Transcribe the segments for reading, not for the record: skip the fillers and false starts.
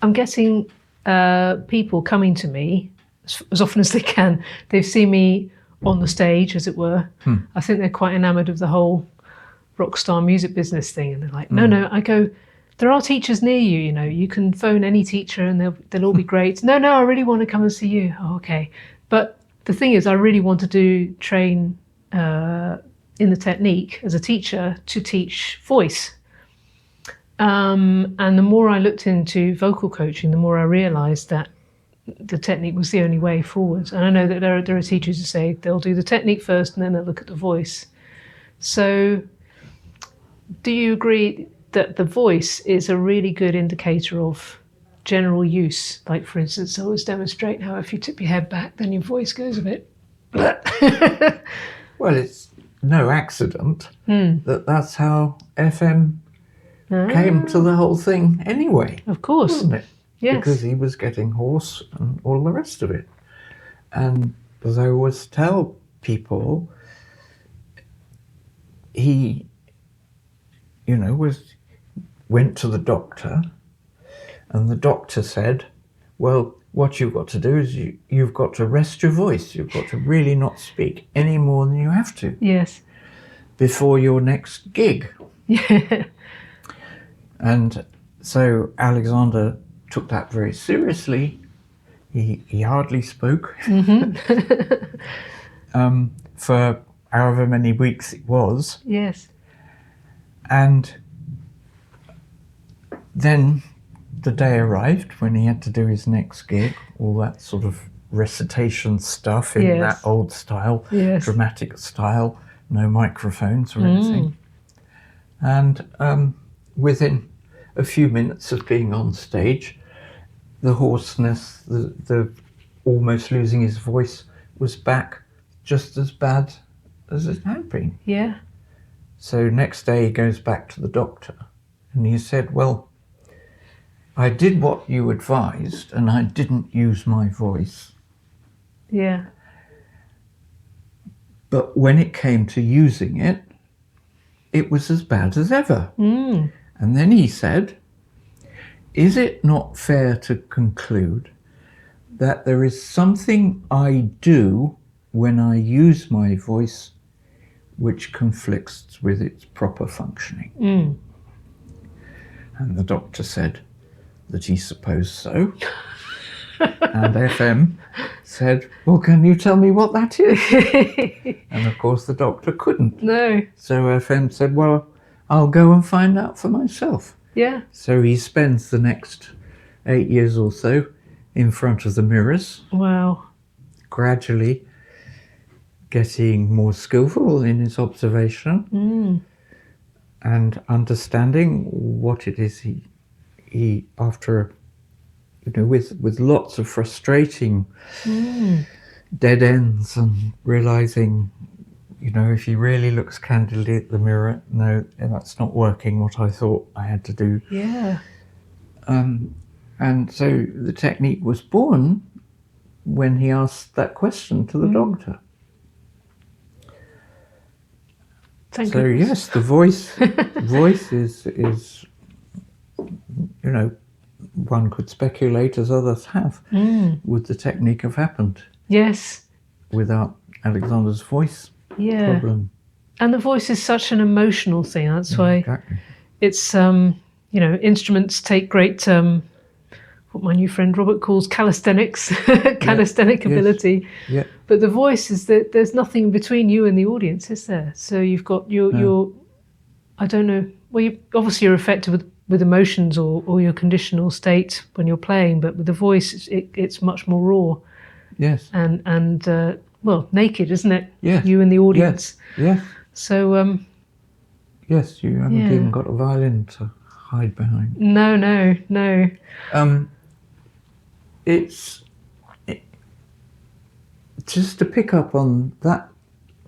I'm getting people coming to me as often as they can. They've seen me on the stage, as it were. I think they're quite enamoured of the whole rock star music business thing, and they're like, no. I go, there are teachers near you. You know, you can phone any teacher, and they'll all be great. No, I really want to come and see you. Oh, okay. But the thing is, I really want to train in the technique as a teacher to teach voice. And the more I looked into vocal coaching, the more I realised that the technique was the only way forward. And I know that there are teachers who say they'll do the technique first and then they'll look at the voice. So do you agree that the voice is a really good indicator of general use? Like, for instance, I always demonstrate how if you tip your head back, then your voice goes a bit... Well, it's no accident that's how FM came to the whole thing anyway. Of course. Wasn't it? Yes. Because he was getting hoarse and all the rest of it. And as I always tell people, he, went to the doctor, and the doctor said, well, what you've got to do is you've got to rest your voice. You've got to really not speak any more than you have to. Yes. Before your next gig. Yeah. And so Alexander took that very seriously. He hardly spoke for however many weeks it was. Yes. And then the day arrived when he had to do his next gig, all that sort of recitation stuff in that old style, dramatic style, no microphones or anything. And within a few minutes of being on stage, the hoarseness, the almost losing his voice was back just as bad as it had been. Yeah. So next day he goes back to the doctor and he said, well, I did what you advised and I didn't use my voice. Yeah. But when it came to using it, it was as bad as ever. And then he said, is it not fair to conclude that there is something I do when I use my voice which conflicts with its proper functioning? And the doctor said that he supposed so. And FM said, well, can you tell me what that is? And of course the doctor couldn't. No. So FM said, well, I'll go and find out for myself. Yeah. So he spends the next 8 years or so in front of the mirrors. Wow. Gradually getting more skillful in his observation and understanding what it is he after, with lots of frustrating dead ends and realizing, if he really looks candidly at the mirror, no, that's not working what I thought I had to do. Yeah. And so the technique was born when he asked that question to the doctor. Thank so goodness. Yes, the voice is, one could speculate, as others have, would the technique have happened? Yes. Without Alexander's voice problem. And the voice is such an emotional thing. That's why it's, instruments take great, what my new friend Robert calls calisthenics, calisthenic ability. Yeah. But the voice is that there's nothing between you and the audience, is there? So you've got your I don't know, well, you're affected with emotions or your conditional state when you're playing, but with the voice, it's much more raw. Yes. And naked, isn't it? Yes. You and the audience. Yes. So, yes, you haven't even got a violin to hide behind. No. It's just to pick up on that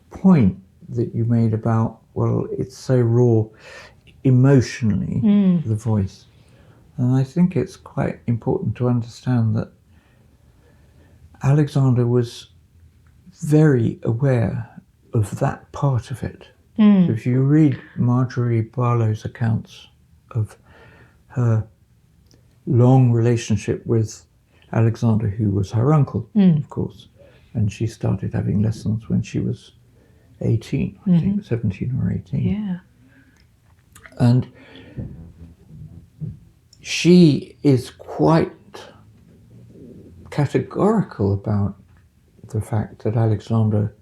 point that you made about, well, it's so raw emotionally, the voice. And I think it's quite important to understand that Alexander was very aware of that part of it. So if you read Marjorie Barlow's accounts of her long relationship with Alexander, who was her uncle, of course. And she started having lessons when she was 18, I think, 17 or 18. Yeah. And she is quite categorical about the fact that Alexander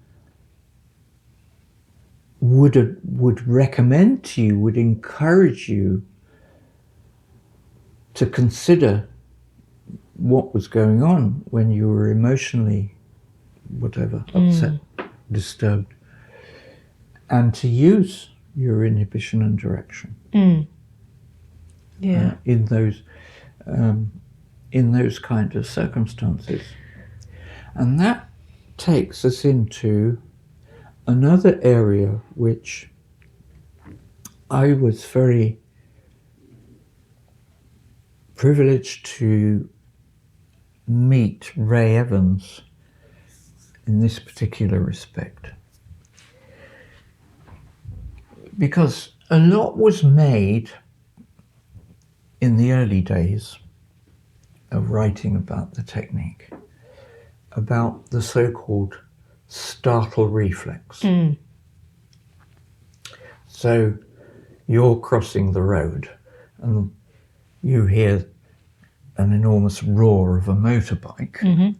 would recommend to you, would encourage you to consider what was going on when you were emotionally, whatever, upset, disturbed, and to use your inhibition and direction in those kind of circumstances. And that takes us into another area which I was very privileged to meet Ray Evans in this particular respect, because a lot was made in the early days of writing about the technique, about the so-called startle reflex. So you're crossing the road and you hear an enormous roar of a motorbike.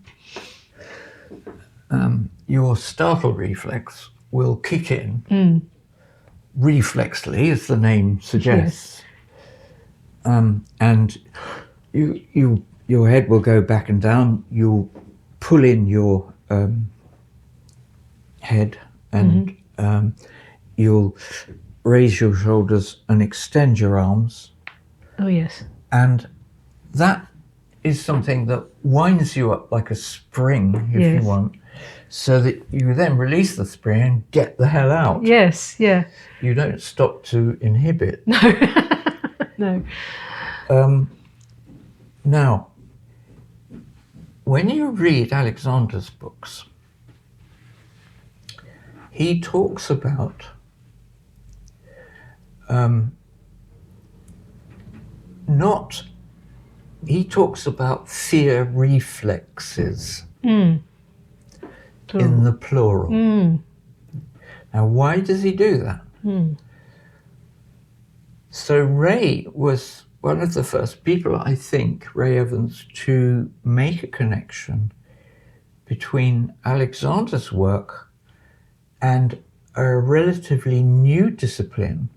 Your startle reflex will kick in reflexly, as the name suggests. And your head will go back and down. You'll pull in your head and you'll raise your shoulders and extend your arms. Oh, yes. And that is something that winds you up like a spring, if you want, so that you then release the spring and get the hell out. Yes, yeah. You don't stop to inhibit. No. Now, when you read Alexander's books, he talks about he talks about fear reflexes in the plural. Now, why does he do that? So Ray was one of the first people, I think, Ray Evans, to make a connection between Alexander's work and a relatively new discipline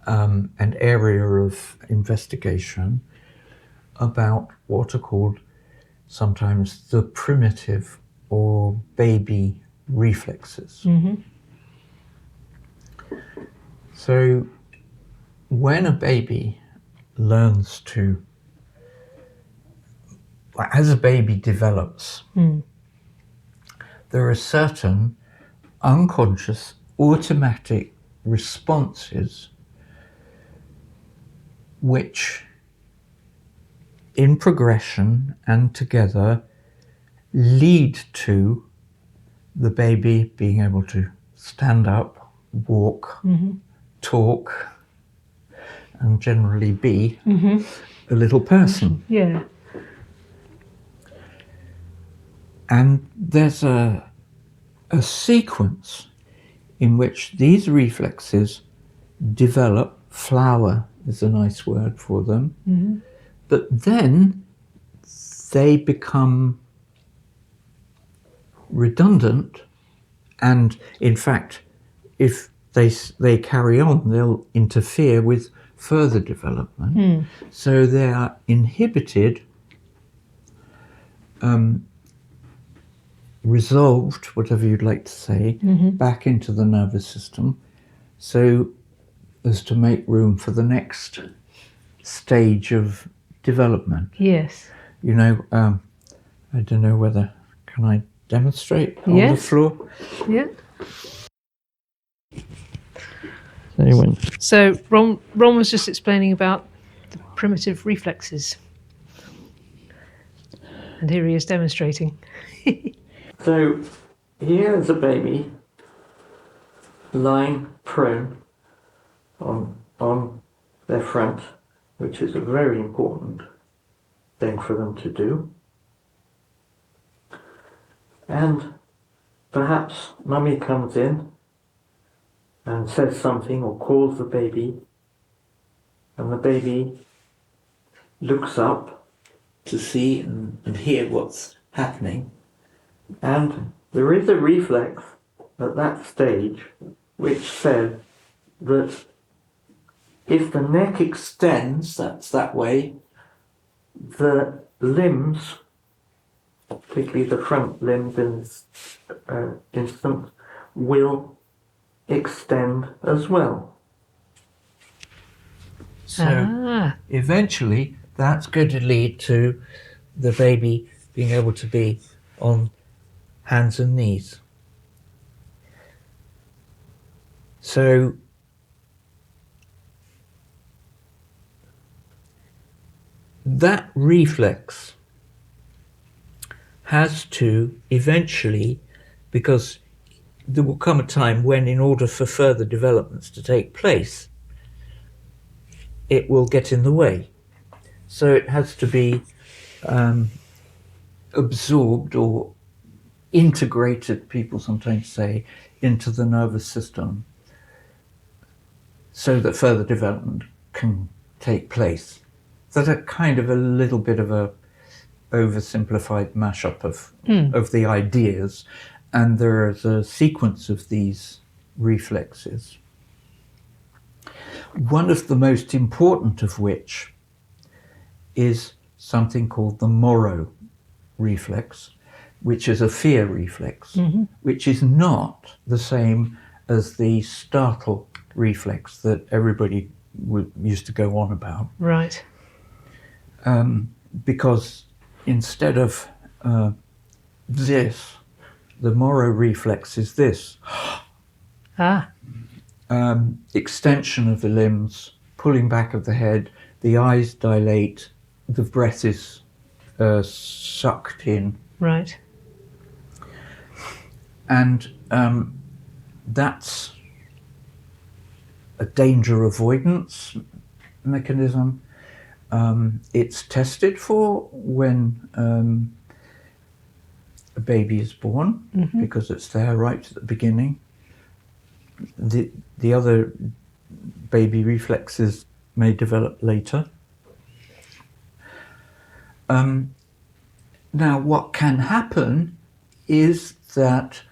and area of investigation about what are called sometimes the primitive or baby reflexes. So when a baby learns to, as a baby develops, there are certain unconscious automatic responses which in progression and together lead to the baby being able to stand up, walk, talk, and generally be a little person. Yeah. And there's a sequence in which these reflexes develop, flower is a nice word for them, but then they become redundant, and in fact, if they carry on, they'll interfere with further development. So they are inhibited, resolved, whatever you'd like to say, back into the nervous system, so as to make room for the next stage of development. Yes. You know, I don't know whether, can I demonstrate on the floor? Yeah. So So Ron was just explaining about the primitive reflexes. And here he is demonstrating. So here is a baby lying prone on their front, which is a very important thing for them to do. And perhaps mummy comes in and says something or calls the baby, and the baby looks up to see and hear what's happening. And there is a reflex at that stage which says that if the neck extends, that's that way, the limbs, particularly the front limbs in this instance, will extend as well. So eventually that's going to lead to the baby being able to be on hands and knees. So that reflex has to eventually, because there will come a time when, in order for further developments to take place, it will get in the way. So it has to be absorbed or integrated, people sometimes say, into the nervous system so that further development can take place. That's a kind of a little bit of a oversimplified mashup of the ideas, and there is a sequence of these reflexes. One of the most important of which is something called the Morrow reflex, which is a fear reflex, which is not the same as the startle reflex that everybody used to go on about. Right. Because instead of this, the Morrow reflex is this. Extension of the limbs, pulling back of the head, the eyes dilate, the breath is sucked in. Right. And that's a danger avoidance mechanism. It's tested for when a baby is born, because it's there right at the beginning. The other baby reflexes may develop later. Now, what can happen is that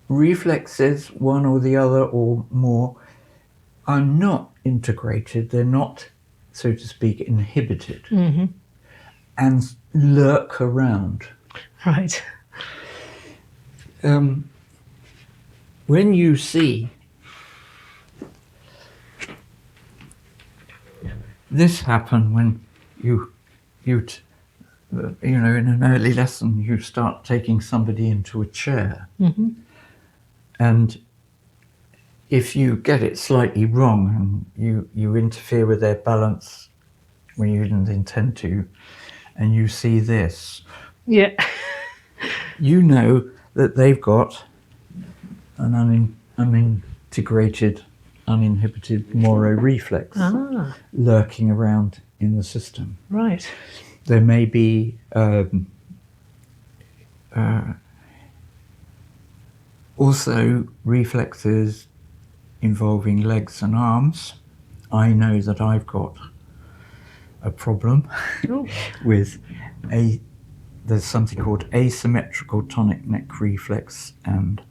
reflexes, one or the other or more, are not integrated. They're not, so to speak, inhibited, and lurk around. Right. When you see this happen, when you in an early lesson you start taking somebody into a chair, and if you get it slightly wrong and you interfere with their balance when you didn't intend to, and you see this, you know that they've got an unintegrated, uninhibited Morrow reflex lurking around in the system. Right. There may be also reflexes involving legs and arms. I know that I've got a problem with there's something called asymmetrical tonic neck reflex and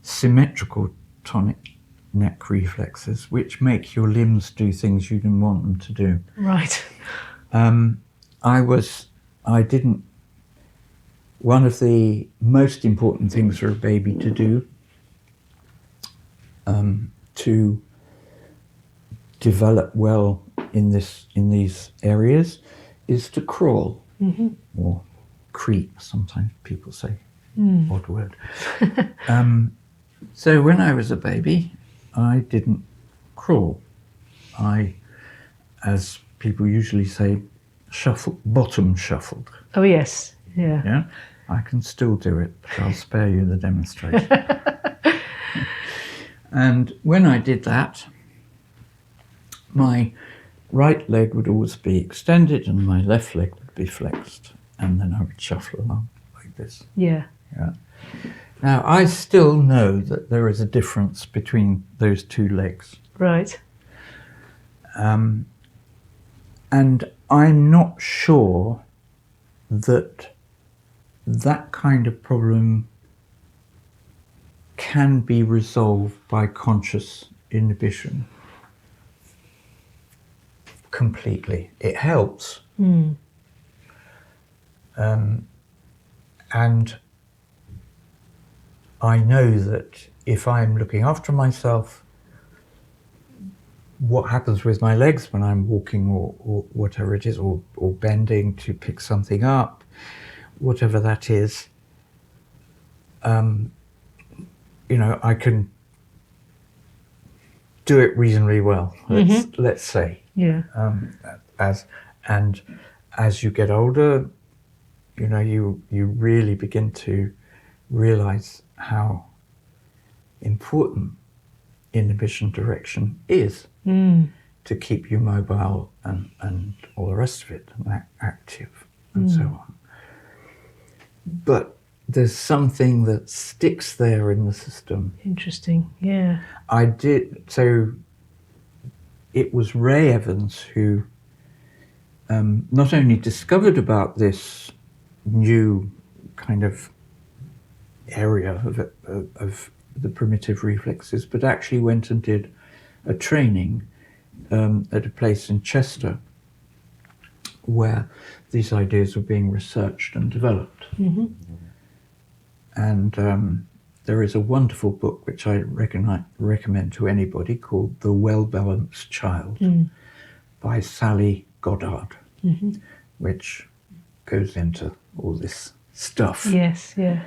symmetrical tonic neck reflexes, which make your limbs do things you didn't want them to do. Right. One of the most important things for a baby to do to develop well in these areas is to crawl, or creep, sometimes people say. Odd word. So when I was a baby, I didn't crawl. I, as people usually say, bottom shuffled. Oh yes, yeah. Yeah, I can still do it, but I'll spare you the demonstration. And when I did that, my right leg would always be extended and my left leg would be flexed, and then I would shuffle along like this. Yeah. Yeah. Now, I still know that there is a difference between those two legs. Right. And I'm not sure that that kind of problem can be resolved by conscious inhibition completely. It helps. And I know that if I'm looking after myself, what happens with my legs when I'm walking or whatever it is, or bending to pick something up, whatever that is, I can do it reasonably well, let's say. Yeah. As you get older, you really begin to realize how important inhibition direction is to keep you mobile and all the rest of it, and active and so on. But there's something that sticks there in the system. Interesting. Yeah. So it was Ray Evans who not only discovered about this new kind of area of the primitive reflexes, but actually went and did a training at a place in Chester where these ideas were being researched and developed. And there is a wonderful book which I recommend to anybody called The Well-Balanced Child by Sally Goddard, which goes into all this stuff. Yes, yeah.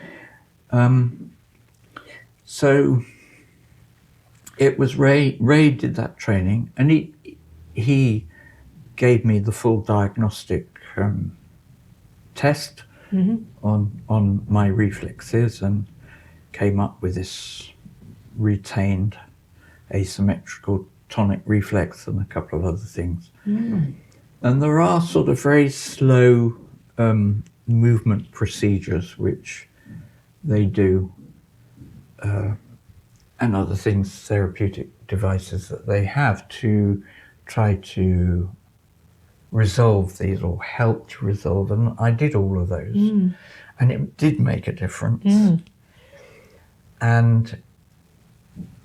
So it was Ray did that training, and he gave me the full diagnostic test on my reflexes, and came up with this retained asymmetrical tonic reflex and a couple of other things. And there are sort of very slow movement procedures which they do, and other things, therapeutic devices that they have to try to resolve these or help to resolve. And I did all of those, and it did make a difference. And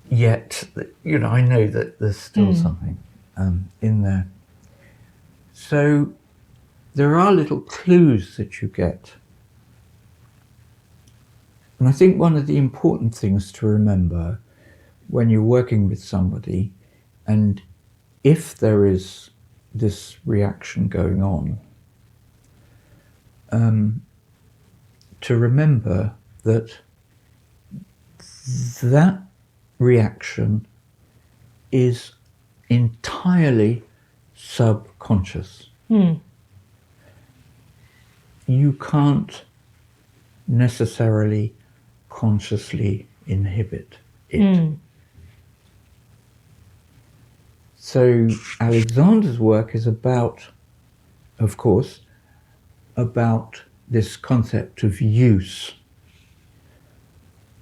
yet, I know that there's still something in there. So there are little clues that you get. And I think one of the important things to remember when you're working with somebody, and if there is this reaction going on, to remember that that reaction is entirely subconscious. You can't necessarily consciously inhibit it. So Alexander's work is about, of course, about this concept of use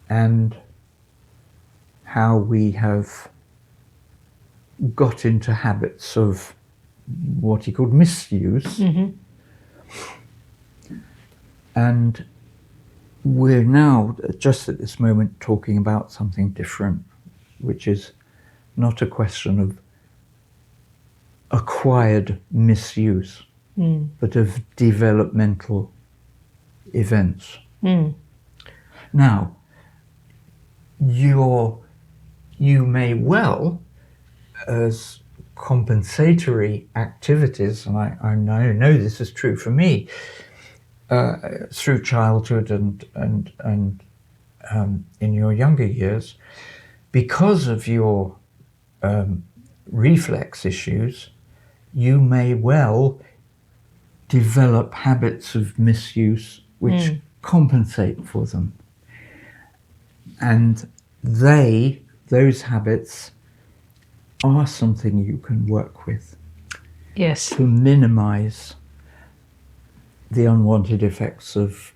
and how we have got into habits of what he called misuse. And we're now, just at this moment, talking about something different, which is not a question of acquired misuse, but of developmental events. Now, you may well, as compensatory activities, and I know this is true for me, through childhood and in your younger years, because of your reflex issues, you may well develop habits of misuse which compensate for them. And those habits are something you can work with Yes. to minimize the unwanted effects of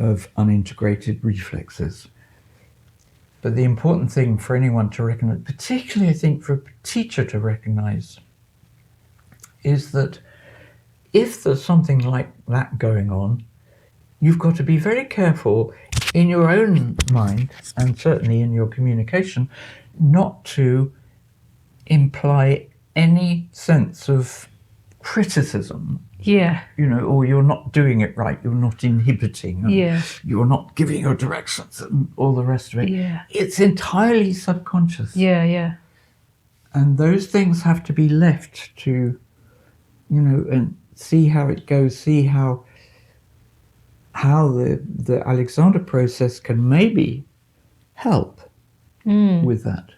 unintegrated reflexes. But the important thing for anyone to recognize, particularly I think for a teacher to recognize, is that if there's something like that going on, you've got to be very careful in your own mind, and certainly in your communication, not to imply any sense of criticism, Yeah. or you're not doing it right, you're not inhibiting, Yeah. you're not giving your directions and all the rest of it. Yeah. It's entirely subconscious. Yeah. Yeah. And those things have to be left to, and see how it goes, see how the Alexander process can maybe help with that.